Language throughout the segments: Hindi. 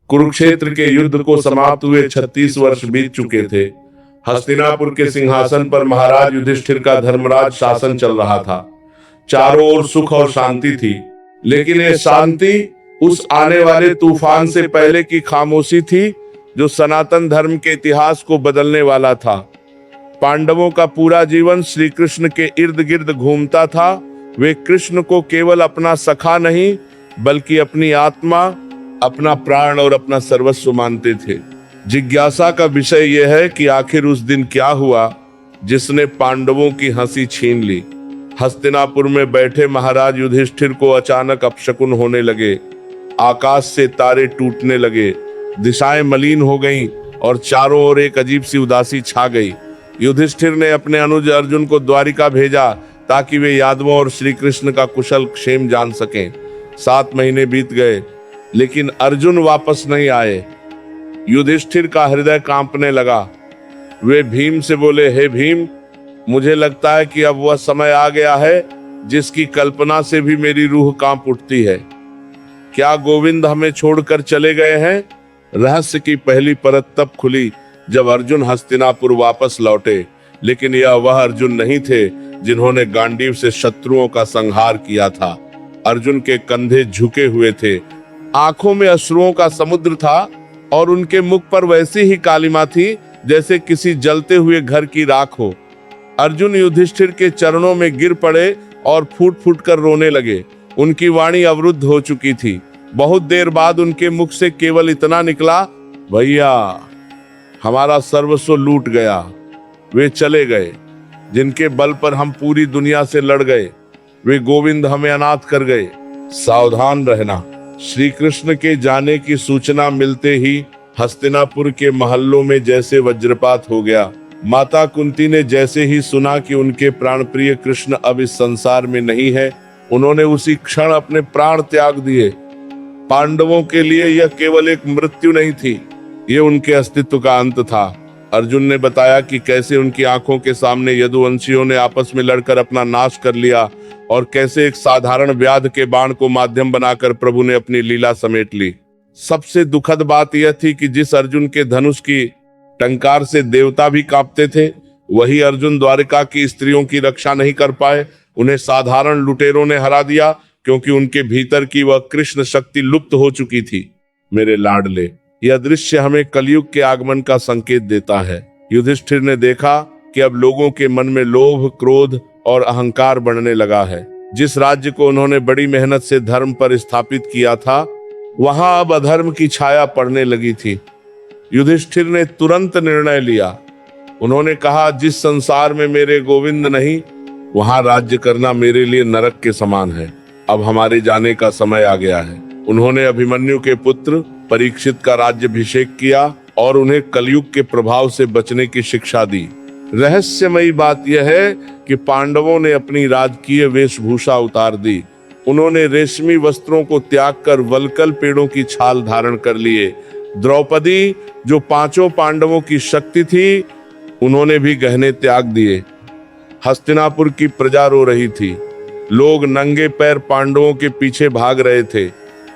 कुरुक्षेत्र के युद्ध को समाप्त हुए 36 वर्ष बीत चुके थे। हस्तिनापुर के सिंहासन पर महाराज युधिष्ठिर का धर्मराज शासन चल रहा था। चारों ओर सुख और शांति थी, लेकिन ये शांति उस आने वाले तूफान से पहले की खामोशी थी जो सनातन धर्म के इतिहास को बदलने वाला था। पांडवों का पूरा जीवन श्री कृष्ण के इर्द गिर्द घूमता था। वे कृष्ण को केवल अपना सखा नहीं, बल्कि अपनी आत्मा, अपना प्राण और अपना सर्वस्व मानते थे। जिज्ञासा का विषय यह है कि आखिर उस दिन क्या हुआ जिसने पांडवों की हंसी छीन ली। हस्तिनापुर में बैठे महाराज युधिष्ठिर को अचानक अपशकुन होने लगे। आकाश से तारे टूटने लगे, दिशाएं मलिन हो गईं और चारों ओर एक अजीब सी उदासी छा गई। युधिष्ठिर ने अपने अनुज अर्जुन को द्वारिका भेजा ताकि वे यादवों और श्री कृष्ण का कुशल क्षेम जान सकें। 7 महीने बीत गए, लेकिन अर्जुन वापस नहीं आए। युधिष्ठिर का हृदय कांपने लगा। वे भीम से बोले, हे भीम, मुझे लगता है कि अब वह समय आ गया है जिसकी कल्पना से भी मेरी रूह कांप उठती है। क्या गोविंद हमें छोड़कर चले गए हैं? रहस्य की पहली परत तब खुली जब अर्जुन हस्तिनापुर वापस लौटे, लेकिन यह वह अर्जुन नहीं थे जिन्होंने गांडीव से शत्रुओं का संहार किया था। अर्जुन के कंधे झुके हुए थे, आंखों में अश्रुओं का समुद्र था और उनके मुख पर वैसी ही कालिमा थी जैसे किसी जलते हुए घर की राख हो। अर्जुन युधिष्ठिर के चरणों में गिर पड़े और फूट फूट कर रोने लगे। उनकी वाणी अवरुद्ध हो चुकी थी। बहुत देर बाद उनके मुख से केवल इतना निकला, भैया, हमारा सर्वस्व लूट गया। वे चले गए जिनके बल पर हम पूरी दुनिया से लड़ गए। वे गोविंद हमें अनाथ कर गए। सावधान रहना। श्री कृष्ण के जाने की सूचना मिलते ही हस्तिनापुर के महल्लों में जैसे वज्रपात हो गया। माता कुंती ने जैसे ही सुना कि उनके प्राणप्रिय कृष्ण अब इस संसार में नहीं है, उन्होंने उसी क्षण अपने प्राण त्याग दिए। पांडवों के लिए यह केवल एक मृत्यु नहीं थी, ये उनके अस्तित्व का अंत था। अर्जुन ने बताया कि कैसे उनकी आंखों के सामने यदुवंशियों ने आपस में लड़कर अपना नाश कर लिया और कैसे एक साधारण व्याध के बाण को माध्यम बनाकर प्रभु ने अपनी लीला समेट ली। सबसे दुखद बात यह थी कि जिस अर्जुन के धनुष की टंकार से देवता भी कांपते थे, वही अर्जुन द्वारिका की स्त्रियों की रक्षा नहीं कर पाए। उन्हें साधारण लुटेरों ने हरा दिया क्योंकि उनके भीतर की वह कृष्ण शक्ति लुप्त हो चुकी थी। मेरे लाडले, यह दृश्य हमें कलयुग के आगमन का संकेत देता है। युधिष्ठिर ने देखा कि अब लोगों के मन में लोभ, क्रोध और अहंकार बढ़ने लगा है। जिस राज्य को उन्होंने बड़ी मेहनत से धर्म पर स्थापित किया था, वहां अब अधर्म की छाया पड़ने लगी थी। युधिष्ठिर ने तुरंत निर्णय लिया। उन्होंने कहा, जिस संसार में मेरे गोविंद नहीं, वहां राज्य करना मेरे लिए नरक के समान है। अब हमारे जाने का समय आ गया है। उन्होंने अभिमन्यु के पुत्र परीक्षित का राज्याभिषेक किया और उन्हें कलयुग के प्रभाव से बचने की शिक्षा दी। रहस्यमयी बात यह है कि पांडवों ने अपनी राजकीय वेशभूषा उतार दी। उन्होंने रेशमी वस्त्रों को त्याग कर वलकल पेड़ों की छाल धारण कर लिए। द्रौपदी, जो 5 पांडवों की शक्ति थी, उन्होंने भी गहने त्याग दिए। हस्तिनापुर की प्रजा रो रही थी। लोग नंगे पैर पांडवों के पीछे भाग रहे थे,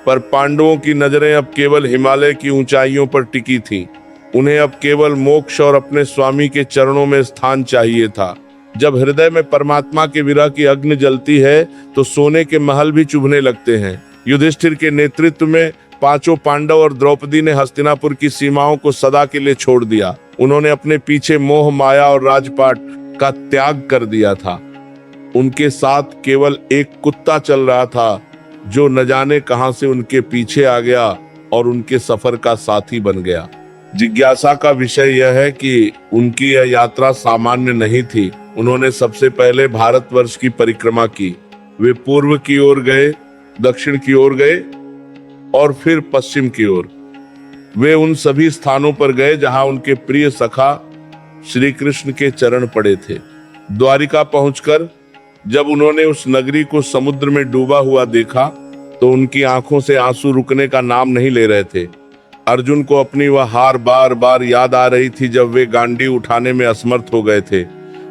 पर पांडवों की नजरें अब केवल हिमालय की ऊंचाइयों पर टिकी थीं। उन्हें अब केवल मोक्ष और अपने स्वामी के चरणों में स्थान चाहिए था। जब हृदय में परमात्मा के विरह की अग्नि जलती है तो सोने के महल भी चुभने लगते हैं। युधिष्ठिर के नेतृत्व में 5 पांडव और द्रौपदी ने हस्तिनापुर की सीमाओं को सदा के लिए छोड़ दिया। उन्होंने अपने पीछे मोह, माया और राजपाट का त्याग कर दिया था। उनके साथ केवल एक कुत्ता चल रहा था जो न जाने कहां से उनके पीछे आ गया और उनके सफर का साथी बन गया। जिज्ञासा का विषय यह है कि उनकी यह यात्रा सामान्य नहीं थी। उन्होंने सबसे पहले भारतवर्ष की परिक्रमा की। वे पूर्व की ओर गए, दक्षिण की ओर गए और फिर पश्चिम की ओर। वे उन सभी स्थानों पर गए जहां उनके प्रिय सखा श्री कृष्ण के चरण पड़े थे। द्वारिका पहुंचकर जब उन्होंने उस नगरी को समुद्र में डूबा हुआ देखा तो उनकी आंखों से आंसू रुकने का नाम नहीं ले रहे थे। अर्जुन को अपनी वह हार बार बार याद आ रही थी जब वे गांडी उठाने में असमर्थ हो गए थे।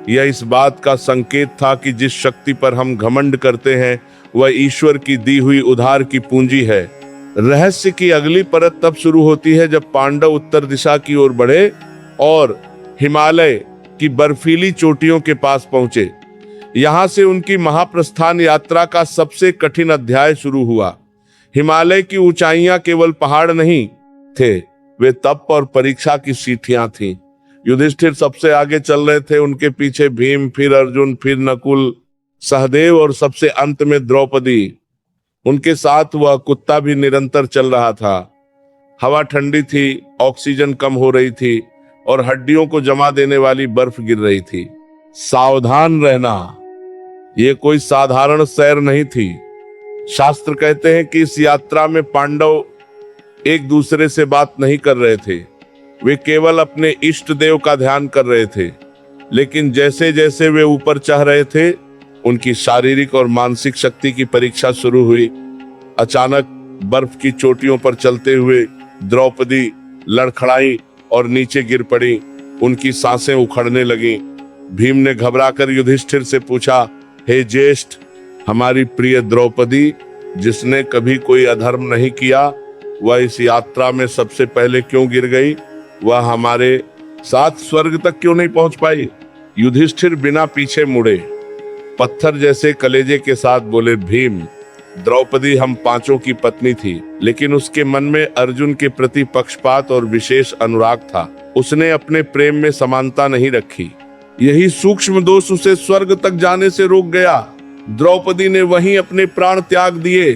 यह इस बात का संकेत था कि जिस शक्ति पर हम घमंड करते हैं वह ईश्वर की दी हुई उधार की पूंजी है। रहस्य की अगली परत तब शुरू होती है जब पांडव उत्तर दिशा की ओर बढ़े और हिमालय की बर्फीली चोटियों के पास पहुंचे। यहां से उनकी महाप्रस्थान यात्रा का सबसे कठिन अध्याय शुरू हुआ। हिमालय की ऊंचाइयां केवल पहाड़ नहीं थे, वे तप और परीक्षा की सीढ़ियां थीं। युधिष्ठिर सबसे आगे चल रहे थे, उनके पीछे भीम, फिर अर्जुन, फिर नकुल, सहदेव और सबसे अंत में द्रौपदी। उनके साथ वह कुत्ता भी निरंतर चल रहा था। हवा ठंडी थी, ऑक्सीजन कम हो रही थी और हड्डियों को जमा देने वाली बर्फ गिर रही थी। सावधान रहना, ये कोई साधारण सैर नहीं थी। शास्त्र कहते हैं कि इस यात्रा में पांडव एक दूसरे से बात नहीं कर रहे थे, वे केवल अपने इष्ट देव का ध्यान कर रहे थे। लेकिन जैसे जैसे वे ऊपर चढ़ रहे थे, उनकी शारीरिक और मानसिक शक्ति की परीक्षा शुरू हुई। अचानक बर्फ की चोटियों पर चलते हुए द्रौपदी लड़खड़ाई और नीचे गिर पड़ी। उनकी सांसें उखड़ने लगीं। भीम ने घबराकर युधिष्ठिर से पूछा, हे ज्येष्ठ, हमारी प्रिय द्रौपदी, जिसने कभी कोई अधर्म नहीं किया, वह इस यात्रा में सबसे पहले क्यों गिर गई? वह हमारे साथ स्वर्ग तक क्यों नहीं पहुंच पाई? युधिष्ठिर बिना पीछे मुड़े पत्थर जैसे कलेजे के साथ बोले, भीम, द्रौपदी हम पांचों की पत्नी थी, लेकिन उसके मन में अर्जुन के प्रति पक्षपात और विशेष अनुराग था। उसने अपने प्रेम में समानता नहीं रखी। यही सूक्ष्म दोष उसे स्वर्ग तक जाने से रोक गया। द्रौपदी ने वहीं अपने प्राण त्याग दिए।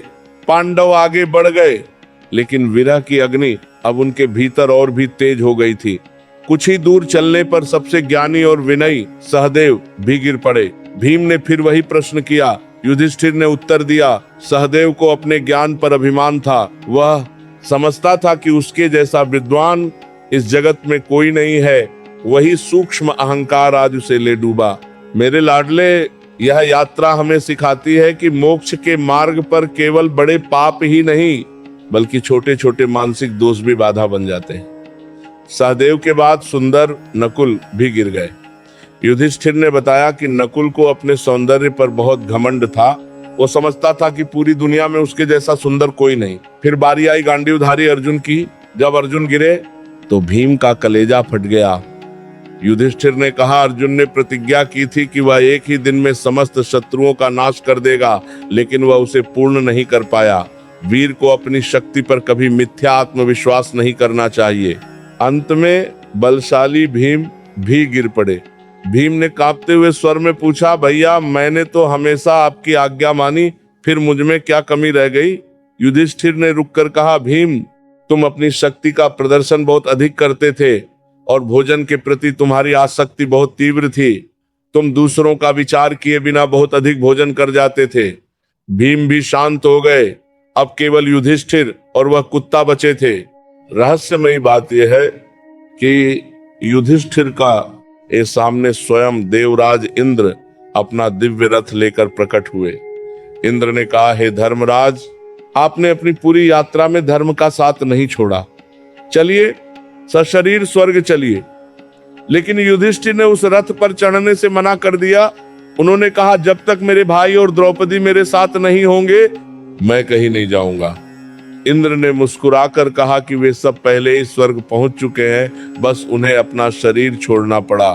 पांडव आगे बढ़ गए, लेकिन विरह की अग्नि अब उनके भीतर और भी तेज हो गई थी। कुछ ही दूर चलने पर सबसे ज्ञानी और विनयी सहदेव भी गिर पड़े। भीम ने फिर वही प्रश्न किया। युधिष्ठिर ने उत्तर दिया। सहदेव को अपने ज्ञान पर अभिमान था। वह समझता था कि उसके जैसा विद्वान इस जगत में कोई नहीं है। वही सूक्ष्म अहंकार आज उसे ले डूबा। मेरे लाडले, यह यात्रा हमें सिखाती है कि मोक्ष के मार्ग पर केवल बड़े पाप ही नहीं, बल्कि छोटे छोटे मानसिक दोष भी बाधा बन जाते हैं। सहदेव के बाद सुंदर नकुल भी गिर गए। युधिष्ठिर ने बताया कि नकुल को अपने सौंदर्य पर बहुत घमंड था। वो समझता था कि पूरी दुनिया में उसके जैसा सुंदर कोई नहीं। फिर बारी आई गांडीवधारी अर्जुन की। जब अर्जुन गिरे तो भीम का कलेजा फट गया। युधिष्ठिर ने कहा, अर्जुन ने प्रतिज्ञा की थी कि वह एक ही दिन में समस्त शत्रुओं का नाश कर देगा, लेकिन वह उसे पूर्ण नहीं कर पाया। वीर को अपनी शक्ति पर कभी मिथ्या आत्मविश्वास नहीं करना चाहिए। अंत में बलशाली भीम भी गिर पड़े। भीम ने कांपते हुए स्वर में पूछा, भैया, मैंने तो हमेशा आपकी आज्ञा मानी, फिर मुझ में क्या कमी रह गई? युधिष्ठिर ने रुककर कहा, भीम, तुम अपनी शक्ति का प्रदर्शन बहुत अधिक करते थे और भोजन के प्रति तुम्हारी आसक्ति बहुत तीव्र थी। तुम दूसरों का विचार किए बिना बहुत अधिक भोजन कर जाते थे। भीम भी शांत हो गए। अब केवल युधिष्ठिर और वह कुत्ता बचे थे। रहस्यमयी बात यह है कि युधिष्ठिर का ये सामने स्वयं देवराज इंद्र अपना दिव्य रथ लेकर प्रकट हुए। इंद्र ने कहा, हे धर्मराज, आपने अपनी पूरी यात्रा में धर्म का साथ नहीं छोड़ा। चलिए सशरीर स्वर्ग चलिए। लेकिन युधिष्ठिर ने उस रथ पर चढ़ने से मना कर दिया। उन्होंने कहा, जब तक मेरे भाई और द्रौपदी मेरे साथ नहीं होंगे, मैं कहीं नहीं जाऊंगा। इंद्र ने मुस्कुराकर कहा कि वे सब पहले ही स्वर्ग पहुंच चुके हैं, बस उन्हें अपना शरीर छोड़ना पड़ा।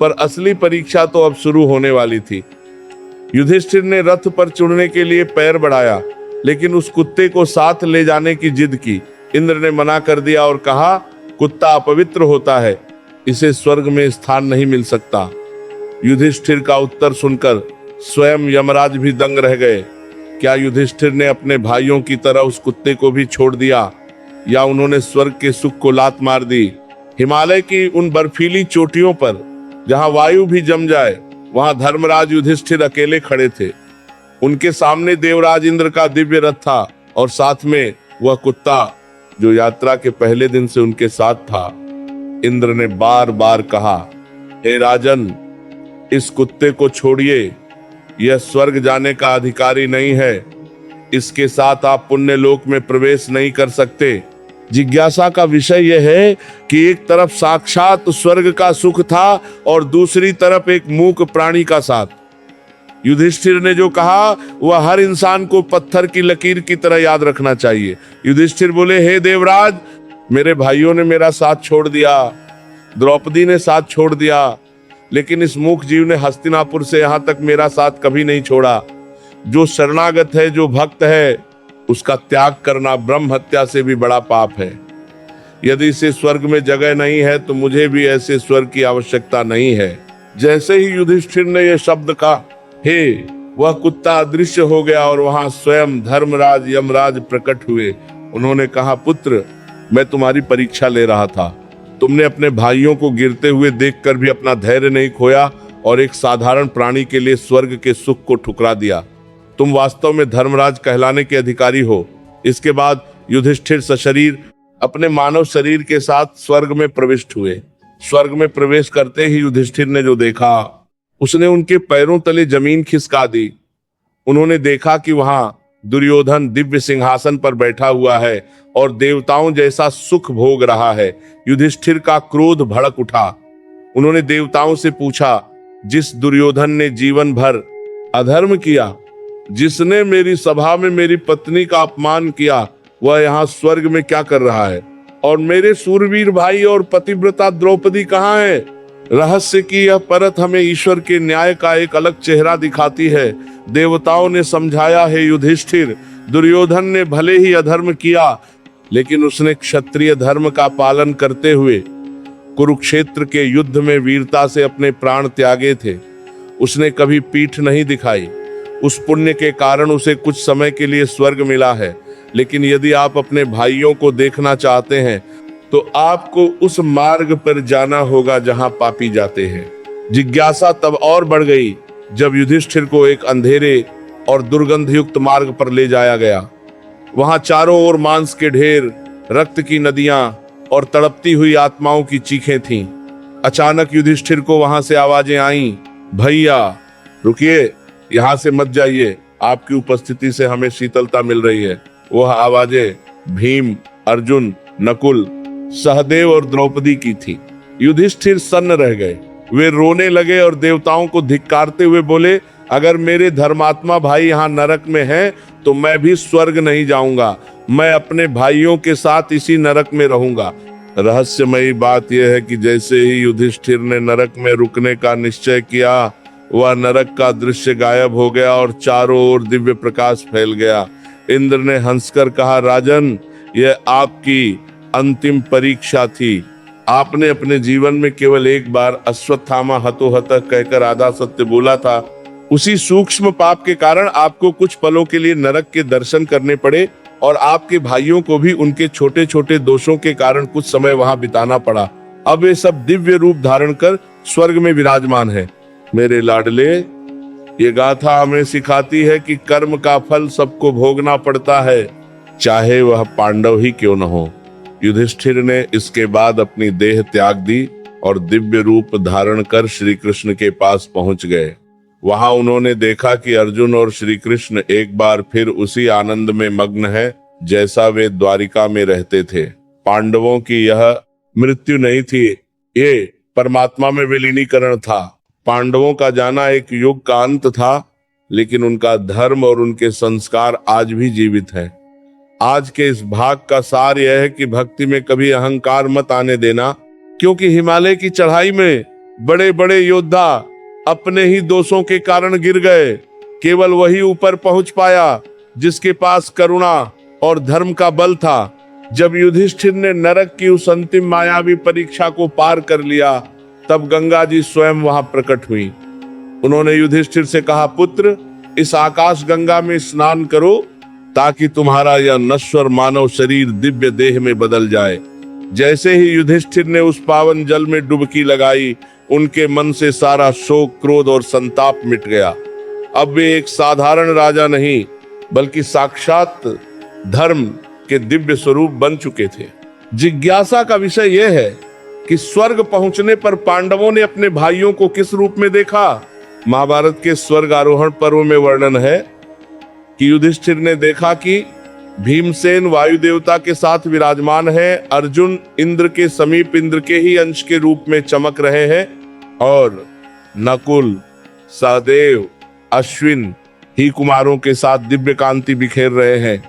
पर असली परीक्षा तो अब शुरू होने वाली थी। युधिष्ठिर ने रथ पर चढ़ने के लिए पैर बढ़ाया, लेकिन उस कुत्ते को साथ ले जाने की जिद की। इंद्र ने मना कर दिया और कहा, कुत्ता अपवित्र होता है, इसे स्वर्ग में स्थान नहीं मिल सकता। युधिष्ठिर का उत्तर सुनकर स्वयं यमराज भी दंग रह गए। क्या युधिष्ठिर ने अपने भाइयों की तरह उस कुत्ते को भी छोड़ दिया, या उन्होंने स्वर्ग के सुख को लात मार दी? हिमालय की उन बर्फीली चोटियों पर जहां वायु भी जम जाए, वहां धर्मराज युधिष्ठिर अकेले खड़े थे। उनके सामने देवराज इंद्र का दिव्य रथ था और साथ में वह कुत्ता जो यात्रा के पहले दिन से उनके साथ था। इंद्र ने बार बार कहा, हे राजन, इस कुत्ते को छोड़िए, यह स्वर्ग जाने का अधिकारी नहीं है। इसके साथ आप पुण्य लोक में प्रवेश नहीं कर सकते। जिज्ञासा का विषय यह है कि एक तरफ साक्षात स्वर्ग का सुख था और दूसरी तरफ एक मूक प्राणी का साथ। युधिष्ठिर ने जो कहा वह हर इंसान को पत्थर की लकीर की तरह याद रखना चाहिए। युधिष्ठिर बोले, हे देवराज, मेरे भाइयों ने मेरा साथ छोड़ दिया, द्रौपदी ने साथ छोड़ दिया, लेकिन इस मूक जीव ने हस्तिनापुर से यहां तक मेरा साथ कभी नहीं छोड़ा। जो शरणागत है, जो भक्त है, उसका त्याग करना ब्रह्म हत्या से भी बड़ा पाप है। यदि इसे स्वर्ग में जगह नहीं है तो मुझे भी ऐसे स्वर्ग की आवश्यकता नहीं है। जैसे ही युधिष्ठिर ने यह शब्द कहा, हे, वह कुत्ता अदृश्य हो गया और वहां स्वयं धर्मराज यमराज प्रकट हुए। उन्होंने कहा, पुत्र, मैं तुम्हारी परीक्षा ले रहा था। तुमने अपने भाइयों को गिरते हुए देखकर भी अपना धैर्य नहीं खोया और एक साधारण प्राणी के लिए स्वर्ग के सुख को ठुकरा दिया। तुम वास्तव में धर्मराज कहलाने के अधिकारी हो। इसके बाद युधिष्ठिर सशरीर अपने मानव शरीर के साथ स्वर्ग में प्रविष्ट हुए। स्वर्ग में प्रवेश करते ही युधिष्ठिर ने जो देखा, उसने उनके पैरों तले जमीन खिसका दी। उन्होंने देखा कि वहां दुर्योधन दिव्य सिंहासन पर बैठा हुआ है और देवताओं जैसा सुख भोग रहा है। युधिष्ठिर का क्रोध भड़क उठा। उन्होंने देवताओं से पूछा, जिस दुर्योधन ने जीवन भर अधर्म किया, जिसने मेरी सभा में मेरी पत्नी का अपमान किया, वह यहाँ स्वर्ग में क्या कर रहा है? और मेरे सूरवीर भाई और पतिव्रता द्रौपदी कहाँ है? रहस्य की यह परत हमें ईश्वर के न्याय का एक अलग चेहरा दिखाती है। देवताओं ने समझाया है, युधिष्ठिर, दुर्योधन ने भले ही अधर्म किया, लेकिन उसने क्षत्रिय धर्म का पालन करते हुए कुरुक्षेत्र के युद्ध में वीरता से अपने प्राण त्यागे थे। उसने कभी पीठ नहीं दिखाई। उस पुण्य के कारण उसे कुछ समय के लिए स्वर्ग मिला है। लेकिन यदि आप अपने भाइयों को देखना चाहते हैं तो आपको उस मार्ग पर जाना होगा जहां पापी जाते हैं। जिज्ञासा तब और बढ़ गई जब युधिष्ठिर को एक अंधेरे और दुर्गंधयुक्त मार्ग पर ले जाया गया। वहां चारों ओर मांस के ढेर, रक्त की नदियां और तड़पती हुई आत्माओं की चीखें थीं। अचानक युधिष्ठिर को वहां से आवाजें आईं, भैया रुकिए, यहां से मत जाइए, आपकी उपस्थिति से हमें शीतलता मिल रही है। वह आवाजें भीम, अर्जुन, नकुल, सहदेव और द्रौपदी की थी। युधिष्ठिर सन्न रह गए। वे रोने लगे और देवताओं को धिक्कारते हुए बोले, अगर मेरे धर्मात्मा भाई यहाँ नरक में हैं, तो मैं भी स्वर्ग नहीं जाऊंगा। मैं अपने भाइयों के साथ इसी नरक में रहूंगा। रहस्यमयी बात यह है कि जैसे ही युधिष्ठिर ने नरक में रुकने का निश्चय किया, वह नरक का दृश्य गायब हो गया और चारों ओर दिव्य प्रकाश फैल गया। इंद्र ने हंसकर कहा, राजन, यह आपकी अंतिम परीक्षा थी। आपने अपने जीवन में केवल एक बार अश्वत्थामा हतोहतः कहकर आधा सत्य बोला था। उसी सूक्ष्म पाप के कारण आपको कुछ पलों के लिए नरक के दर्शन करने पड़े और आपके भाइयों को भी उनके छोटे छोटे दोषों के कारण कुछ समय वहां बिताना पड़ा। अब वे सब दिव्य रूप धारण कर स्वर्ग में विराजमान है। मेरे लाडले, ये गाथा हमें सिखाती है कि कर्म का फल सबको भोगना पड़ता है, चाहे वह पांडव ही क्यों न हो। युधिष्ठिर ने इसके बाद अपनी देह त्याग दी और दिव्य रूप धारण कर श्री कृष्ण के पास पहुंच गए। वहां उन्होंने देखा कि अर्जुन और श्री कृष्ण एक बार फिर उसी आनंद में मग्न है जैसा वे द्वारिका में रहते थे। पांडवों की यह मृत्यु नहीं थी, ये परमात्मा में विलीनीकरण था। पांडवों का जाना एक युग का अंत था, लेकिन उनका धर्म और उनके संस्कार आज भी जीवित है। आज के इस भाग का सार यह है कि भक्ति में कभी अहंकार मत आने देना, क्योंकि हिमालय की चढ़ाई में बड़े बड़े योद्धा अपने ही दोषों के कारण गिर गए। केवल वही ऊपर पहुंच पाया जिसके पास करुणा और धर्म का बल था। जब युधिष्ठिर ने नरक की उस अंतिम मायावी परीक्षा को पार कर लिया, तब गंगा जी स्वयं वहां प्रकट हुई। उन्होंने युधिष्ठिर से कहा, पुत्र, इस आकाश गंगा में स्नान करो ताकि तुम्हारा यह नश्वर मानव शरीर दिव्य देह में बदल जाए। जैसे ही युधिष्ठिर ने उस पावन जल में डुबकी लगाई, उनके मन से सारा शोक, क्रोध और संताप मिट गया। अब वे एक साधारण राजा नहीं, बल्कि साक्षात धर्म के दिव्य स्वरूप बन चुके थे। जिज्ञासा का विषय यह है कि स्वर्ग पहुंचने पर पांडवों ने अपने भाइयों को किस रूप में देखा। महाभारत के स्वर्ग आरोहण पर्व में वर्णन है कि युधिष्ठिर ने देखा कि भीमसेन वायु देवता के साथ विराजमान है, अर्जुन इंद्र के समीप इंद्र के ही अंश के रूप में चमक रहे हैं और नकुल, सहदेव, अश्विन ही कुमारों के साथ दिव्य कांति बिखेर रहे हैं।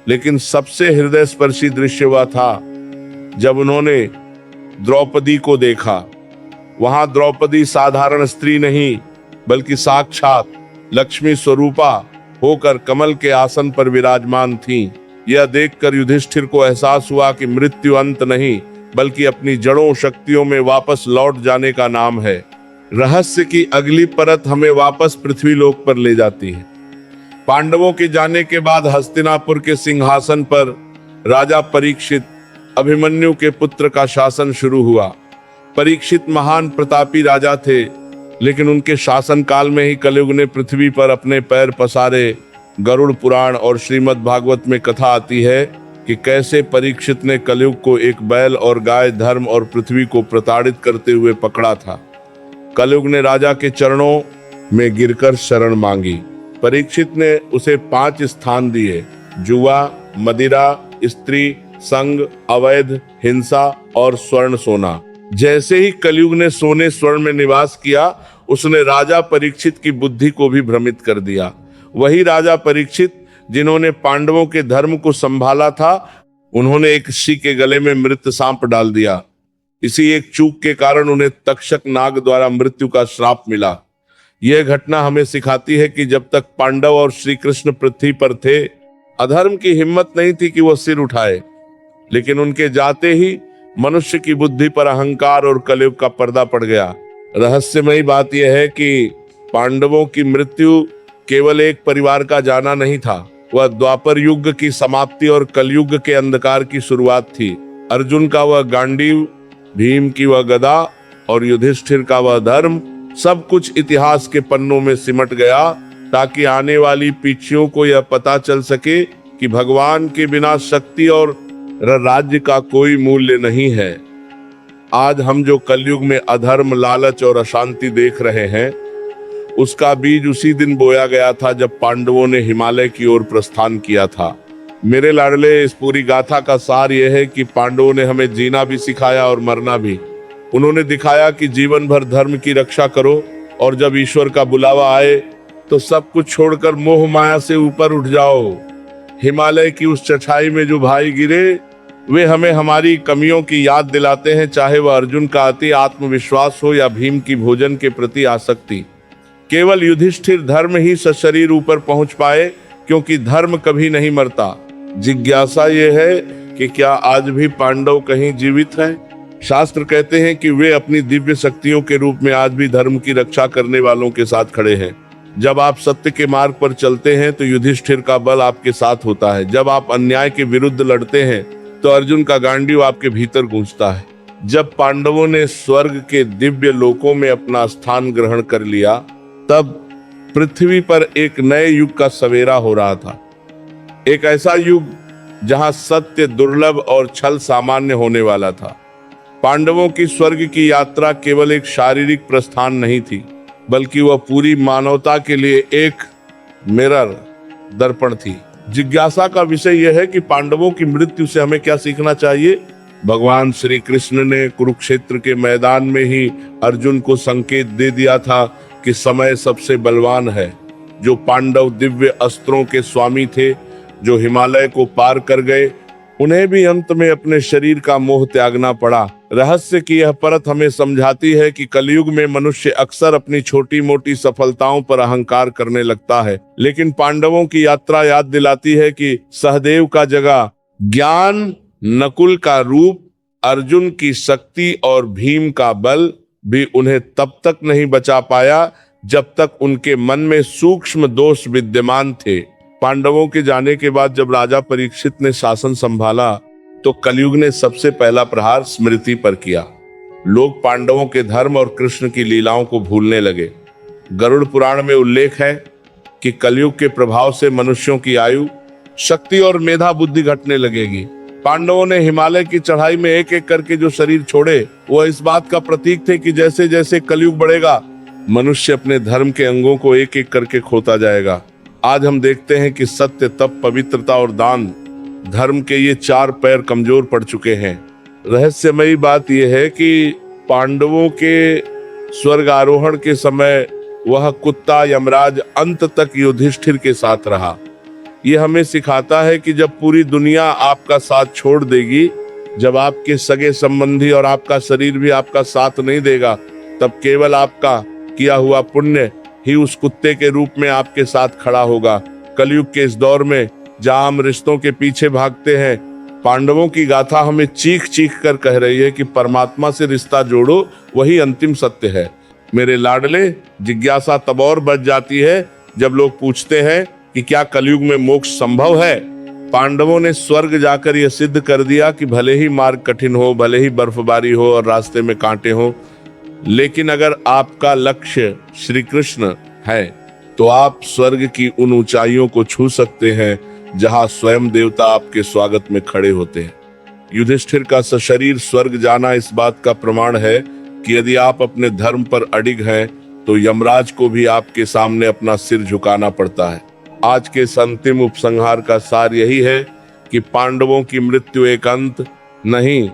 लेकिन सबसे हृदय स्पर्शी दृश्य हुआ था जब उन्होंने द्रौपदी को देखा। वहां द्रौपदी साधारण स्त्री नहीं बल्कि साक्षात लक्ष्मी स्वरूपा होकर कमल के आसन पर विराजमान थीं। यह देखकर युधिष्ठिर को एहसास हुआ कि मृत्यु अंत नहीं बल्कि अपनी जड़ों शक्तियों में वापस लौट जाने का नाम है। रहस्य की अगली परत हमें वापस पृथ्वी लोक पर ले जाती है। पांडवों के जाने के बाद हस्तिनापुर के सिंहासन पर राजा परीक्षित अभिमन्यु के पुत्र का शासन शुरू हुआ। परीक्षित महान प्रतापी राजा थे, लेकिन उनके शासन काल में ही कलयुग ने पृथ्वी पर अपने पैर पसारे। गरुड़ पुराण और श्रीमद् भागवत में कथा आती है कि कैसे परीक्षित ने कलयुग को एक बैल और गाय, धर्म और पृथ्वी को प्रताड़ित करते हुए पकड़ा था। कलयुग ने राजा के चरणों में गिरकर शरण मांगी। परीक्षित ने उसे 5 स्थान दिए: जुआ, मदिरा, स्त्री संग, अवैध हिंसा और स्वर्ण सोना। जैसे ही कलयुग ने सोने स्वर्ण में निवास किया, उसने राजा परीक्षित की बुद्धि को भी भ्रमित कर दिया। वही राजा परीक्षित जिन्होंने पांडवों के धर्म को संभाला था, उन्होंने एक ऋषि के गले में मृत सांप डाल दिया। इसी एक चूक के कारण उन्हें तक्षक नाग द्वारा मृत्यु का श्राप मिला। यह घटना हमें सिखाती है कि जब तक पांडव और श्री कृष्ण पृथ्वी पर थे, अधर्म की हिम्मत नहीं थी कि वह सिर उठाए, लेकिन उनके जाते ही मनुष्य की बुद्धि पर अहंकार और कलयुग का पर्दा पड़ गया। रहस्यमयी बात यह है कि पांडवों की मृत्यु केवल एक परिवार का जाना नहीं था, वह द्वापर युग की समाप्ति और कलयुग के अंधकार की शुरुआत थी। अर्जुन का वह गांडीव, भीम की वह गदा और युधिष्ठिर का वह धर्म, सब कुछ इतिहास के पन्नों में सिमट गया ताकि आने वाली पीढ़ियों को यह पता चल सके कि भगवान के बिना शक्ति और राज्य का कोई मूल्य नहीं है। आज हम जो कलयुग में अधर्म, लालच और अशांति देख रहे हैं, उसका बीज उसी दिन बोया गया था जब पांडवों ने हिमालय की ओर प्रस्थान किया था। मेरे लाडले, इस पूरी गाथा का सार यह है कि पांडवों ने हमें जीना भी सिखाया और मरना भी। उन्होंने दिखाया कि जीवन भर धर्म की रक्षा करो और जब ईश्वर का बुलावा आए तो सब कुछ छोड़कर मोह माया से ऊपर उठ जाओ। हिमालय की उस चढ़ाई में जो भाई गिरे, वे हमें हमारी कमियों की याद दिलाते हैं, चाहे वह अर्जुन का अति आत्मविश्वास हो या भीम की भोजन के प्रति आसक्ति। केवल युधिष्ठिर धर्म ही सशरीर ऊपर पहुंच पाए, क्योंकि धर्म कभी नहीं मरता। जिज्ञासा यह है कि क्या आज भी पांडव कहीं जीवित हैं? शास्त्र कहते हैं कि वे अपनी दिव्य शक्तियों के रूप में आज भी धर्म की रक्षा करने वालों के साथ खड़े हैं। जब आप सत्य के मार्ग पर चलते हैं तो युधिष्ठिर का बल आपके साथ होता है। जब आप अन्याय के विरुद्ध लड़ते हैं तो अर्जुन का गांडीव आपके भीतर गूंजता है। जब पांडवों ने स्वर्ग के दिव्य लोकों में अपना स्थान ग्रहण कर लिया, तब पृथ्वी पर एक नए युग का सवेरा हो रहा था। एक ऐसा युग जहां सत्य दुर्लभ और छल सामान्य होने वाला था। पांडवों की स्वर्ग की यात्रा केवल एक शारीरिक प्रस्थान नहीं थी, बल्कि वह पूरी मानवता के लिए एक मिरर, दर्पण थी। जिज्ञासा का विषय यह है कि पांडवों की मृत्यु से हमें क्या सीखना चाहिए। भगवान श्री कृष्ण ने कुरुक्षेत्र के मैदान में ही अर्जुन को संकेत दे दिया था कि समय सबसे बलवान है। जो पांडव दिव्य अस्त्रों के स्वामी थे, जो हिमालय को पार कर गए, उन्हें भी अंत में अपने शरीर का मोह त्यागना पड़ा। रहस्य की यह परत हमें समझाती है कि कलयुग में मनुष्य अक्सर अपनी छोटी मोटी सफलताओं पर अहंकार करने लगता है, लेकिन पांडवों की यात्रा याद दिलाती है कि सहदेव का जगह ज्ञान, नकुल का रूप, अर्जुन की शक्ति और भीम का बल भी उन्हें तब तक नहीं बचा पाया जब तक उनके मन में सूक्ष्म दोष विद्यमान थे। पांडवों के जाने के बाद जब राजा परीक्षित ने शासन संभाला, तो कलयुग ने सबसे पहला प्रहार स्मृति पर किया। लोग पांडवों के धर्म और कृष्ण की लीलाओं को भूलने लगे। गरुड़ पुराण में उल्लेख है कि कलयुग के प्रभाव से मनुष्यों की आयु, शक्ति और मेधा बुद्धि घटने लगेगी। पांडवों ने हिमालय की चढ़ाई में एक एक करके जो शरीर छोड़े, वह इस बात का प्रतीक थे कि जैसे जैसे कलयुग बढ़ेगा, मनुष्य अपने धर्म के अंगों को एक एक करके खोता जाएगा। आज हम देखते हैं कि सत्य, तप, पवित्रता और दान, धर्म के ये 4 पैर कमजोर पड़ चुके हैं। रहस्यमयी बात यह है कि पांडवों के स्वर्ग आरोहण के समय वह कुत्ता यमराज अंत तक युधिष्ठिर के साथ रहा। ये हमें सिखाता है कि जब पूरी दुनिया आपका साथ छोड़ देगी, जब आपके सगे संबंधी और आपका शरीर भी आपका साथ नहीं देगा, तब केवल आपका किया हुआ पुण्य ही उस कुत्ते के रूप में आपके साथ खड़ा होगा। कलयुग के इस दौर में जहां हम रिश्तों के पीछे भागते हैं, पांडवों की गाथा हमें चीख चीख कर कह रही है कि परमात्मा से रिश्ता जोड़ो, वही अंतिम सत्य है। मेरे लाडले, जिज्ञासा तब और बढ़ जाती है जब लोग पूछते हैं कि क्या कलयुग में मोक्ष संभव है। पांडवों ने स्वर्ग जाकर यह सिद्ध कर दिया कि भले ही मार्ग कठिन हो, भले ही बर्फबारी हो और रास्ते में कांटे हो, लेकिन अगर आपका लक्ष्य श्री कृष्ण है तो आप स्वर्ग की उन ऊंचाइयों को छू सकते हैं जहां स्वयं देवता आपके स्वागत में खड़े होते हैं। युधिष्ठिर का सशरीर स्वर्ग जाना इस बात का प्रमाण है कि यदि आप अपने धर्म पर अडिग हैं तो यमराज को भी आपके सामने अपना सिर झुकाना पड़ता है। आज के इस अंतिम उपसंहार का सार यही है कि पांडवों की मृत्यु एक अंत नहीं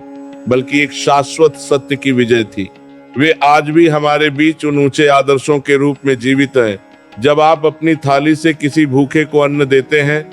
बल्कि एक शाश्वत सत्य की विजय थी। वे आज भी हमारे बीच उन ऊंचे आदर्शों के रूप में जीवित हैं। जब आप अपनी थाली से किसी भूखे को अन्न देते हैं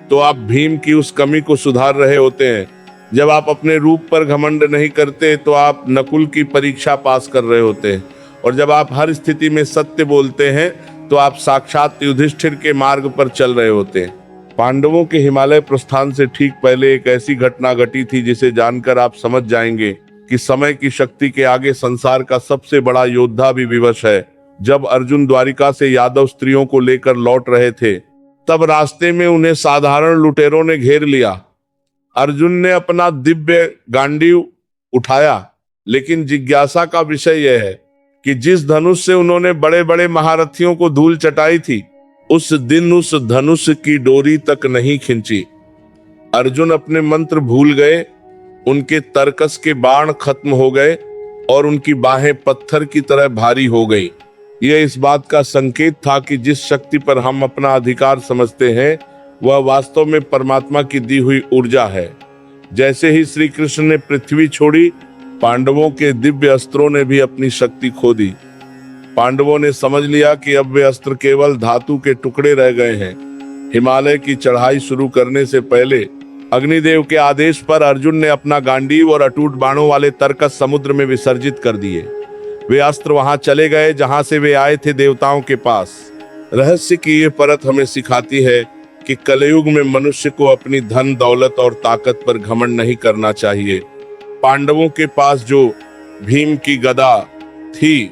तो आप भीम की उस कमी को सुधार रहे होते हैं। जब आप अपने रूप पर घमंड नहीं करते तो आप नकुल की परीक्षा पास कर रहे होते हैं। और जब आप हर स्थिति में सत्य बोलते हैं तो आप साक्षात युधिष्ठिर के मार्ग पर चल रहे होते हैं। पांडवों के हिमालय प्रस्थान से ठीक पहले एक ऐसी घटना घटी थी जिसे जानकर आप समझ जाएंगे कि समय की शक्ति के आगे संसार का सबसे बड़ा योद्धा भी विवश है। जब अर्जुन द्वारिका से यादव स्त्रियों को लेकर लौट रहे थे, तब रास्ते में उन्हें साधारण लुटेरों ने घेर लिया। अर्जुन ने अपना दिव्य गांडीव उठाया, लेकिन जिज्ञासा का विषय यह है कि जिस धनुष से उन्होंने बड़े बड़े महारथियों को धूल चटाई थी, उस दिन उस धनुष की डोरी तक नहीं खींची। अर्जुन अपने मंत्र भूल गए, उनके तरकस के बाण खत्म हो गए और उनकी बाहें पत्थर की तरह भारी हो गई। यह इस बात का संकेत था कि जिस शक्ति पर हम अपना अधिकार समझते हैं वह वास्तव में परमात्मा की दी हुई ऊर्जा है। जैसे ही श्री कृष्ण ने पृथ्वी छोड़ी, पांडवों के दिव्य अस्त्रों ने भी अपनी शक्ति खो दी। पांडवों ने समझ लिया कि अब वे अस्त्र केवल धातु के टुकड़े रह गए हैं। हिमालय की चढ़ाई शुरू करने से पहले अग्निदेव के आदेश पर अर्जुन ने अपना गांडीव और अटूट बाणों वाले तरकस समुद्र में विसर्जित कर दिए। वे अस्त्र वहां चले गए जहां से वे आए थे, देवताओं के पास। रहस्य की ये परत हमें सिखाती है कि कलयुग में मनुष्य को अपनी धन दौलत और ताकत पर घमंड नहीं करना चाहिए। पांडवों के पास जो भीम की गदा थी,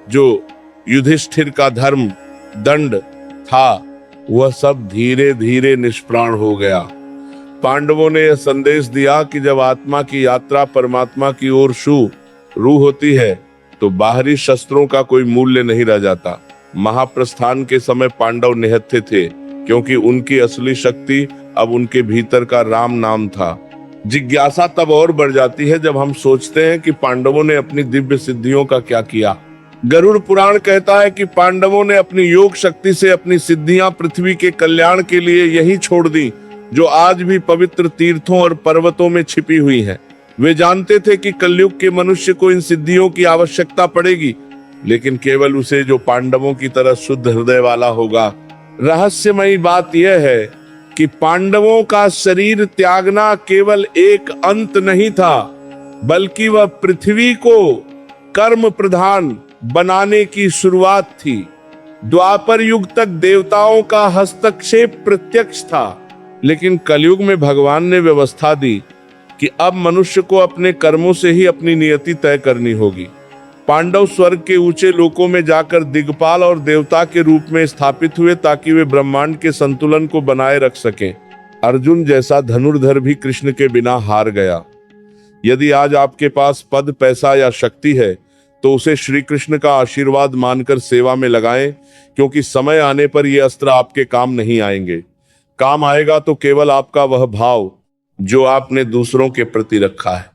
जो युधिष्ठिर का धर्म दंड था, वह सब धीरे धीरे निष्प्राण हो गया। पांडवों ने यह संदेश दिया कि जब आत्मा की यात्रा परमात्मा की ओर शुरू होती है तो बाहरी शस्त्रों का कोई मूल्य नहीं रह जाता। महाप्रस्थान के समय पांडव निहत्थे थे क्योंकि उनकी असली शक्ति अब उनके भीतर का राम नाम था। जिज्ञासा तब और बढ़ जाती है जब हम सोचते हैं कि पांडवों ने अपनी दिव्य सिद्धियों का क्या किया। गरुड़ पुराण कहता है कि पांडवों ने अपनी योग शक्ति से अपनी सिद्धियां पृथ्वी के कल्याण के लिए यही छोड़ दी जो आज भी पवित्र तीर्थों और पर्वतों में छिपी हुई है। वे जानते थे कि कलयुग के मनुष्य को इन सिद्धियों की आवश्यकता पड़ेगी, लेकिन केवल उसे जो पांडवों की तरह शुद्ध हृदय वाला होगा। रहस्यमयी बात यह है कि पांडवों का शरीर त्यागना केवल एक अंत नहीं था, बल्कि वह पृथ्वी को कर्म प्रधान बनाने की शुरुआत थी। द्वापर युग तक देवताओं का हस्तक्षेप प्रत्यक्ष था, लेकिन कलयुग में भगवान ने व्यवस्था दी कि अब मनुष्य को अपने कर्मों से ही अपनी नियति तय करनी होगी। पांडव स्वर्ग के ऊंचे लोकों में जाकर दिग्पाल और देवता के रूप में स्थापित हुए ताकि वे ब्रह्मांड के संतुलन को बनाए रख सकें। अर्जुन जैसा धनुर्धर भी कृष्ण के बिना हार गया। यदि आज आपके पास पद, पैसा या शक्ति है तो उसे श्री कृष्ण का आशीर्वाद मानकर सेवा में लगाएं, क्योंकि समय आने पर ये अस्त्र आपके काम नहीं आएंगे। काम आएगा तो केवल आपका वह भाव जो आपने दूसरों के प्रति रखा है।